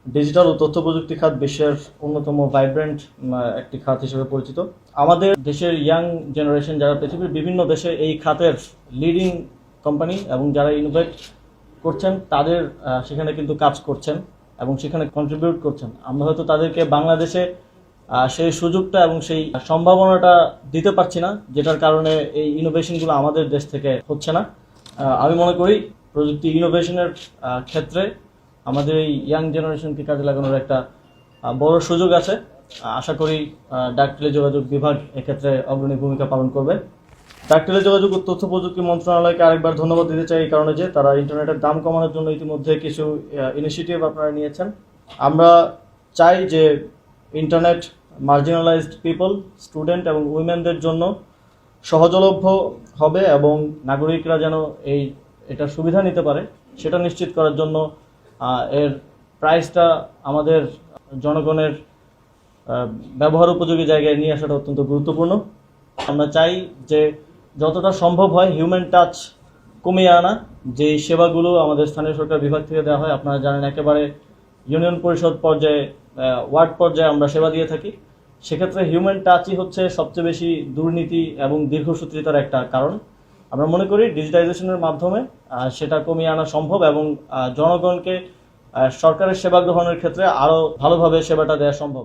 Digital ও তথ্য প্রযুক্তি খাত বিশ্বের অন্যতম ভাইব্রেন্ট একটি খাত হিসেবে পরিচিত। আমাদের দেশের ইয়াং জেনারেশন যারা পৃথিবীর বিভিন্ন দেশে এই খাতের লিডিং কোম্পানি এবং যারা ইনোভেট করছেন তাদের সেখানে কিন্তু কাজ করছেন এবং সেখানে কন্ট্রিবিউট করছেন। আমরা হয়তো তাদেরকে বাংলাদেশে সেই সুযোগটা এবং সেই সম্ভাবনাটা দিতে পারছি না, যেটার কারণে এই ইনোভেশনগুলো আমাদের দেশ থেকে হচ্ছে না। আমি মনে করি প্রযুক্তি ইনোভেশনের ক্ষেত্রে আমাদের এই ইয়াং জেনারেশনকে কাজে লাগানোর একটা বড় সুযোগ আছে। আশা করি ডাক টেলিযোগাযোগ বিভাগ এক্ষেত্রে অগ্রণী ভূমিকা পালন করবে। ডাক টেলিযোগাযোগ ও তথ্য প্রযুক্তি মন্ত্রণালয়কে আরেকবার ধন্যবাদ দিতে চাই এই কারণে যে তারা ইন্টারনেটের দাম কমানোর জন্য ইতিমধ্যে কিছু ইনিশিয়েটিভ আপনারা নিয়েছেন। আমরা চাই যে ইন্টারনেট মার্জিনালাইজড পিপল, স্টুডেন্ট এবং উইমেনদের জন্য সহজলভ্য হবে এবং নাগরিকরা যেন এটার সুবিধা নিতে পারে সেটা নিশ্চিত করার জন্য এর প্রাইসটা আমাদের জনগণের ব্যবহার উপযোগী জায়গায় নিয়ে আসাটা অত্যন্ত গুরুত্বপূর্ণ। আমরা চাই যে যতটা সম্ভব হয় হিউম্যান টাচ কমিয়ে আনা। যে সেবাগুলো আমাদের স্থানীয় সরকার বিভাগ থেকে দেওয়া হয়, আপনারা জানেন একেবারে ইউনিয়ন পরিষদ পর্যায়ে, ওয়ার্ড পর্যায়ে আমরা সেবা দিয়ে থাকি। সেক্ষেত্রে হিউম্যান টাচই হচ্ছে সবচেয়ে বেশি দুর্নীতি এবং দীর্ঘসূত্রিতার একটা কারণ। আমরা মনে করি ডিজিটাইজেশনের মাধ্যমে সেটা কমিয়ে আনা সম্ভব এবং জনগণকে সরকারের সেবা গ্রহণের ক্ষেত্রে আরও ভালোভাবে সেবাটা দেওয়া সম্ভব।